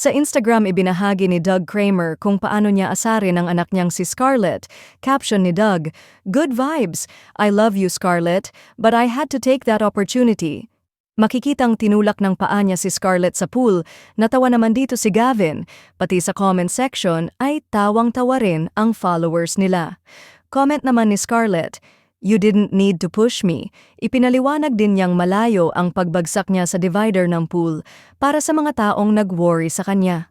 Sa Instagram ibinahagi ni Doug Kramer kung paano niya asarin ang anak niyang si Scarlett. Caption ni Doug, "Good vibes. I love you, Scarlett, but I had to take that opportunity." Makikitang tinulak ng paa niya si Scarlett sa pool, natawa naman dito si Gavin, pati sa comment section ay tawang-tawa rin ang followers nila. Comment naman ni Scarlett, "You didn't need to push me." Ipinaliwanag din niyang malayo ang pagbagsak niya sa divider ng pool para sa mga taong nag-worry sa kanya.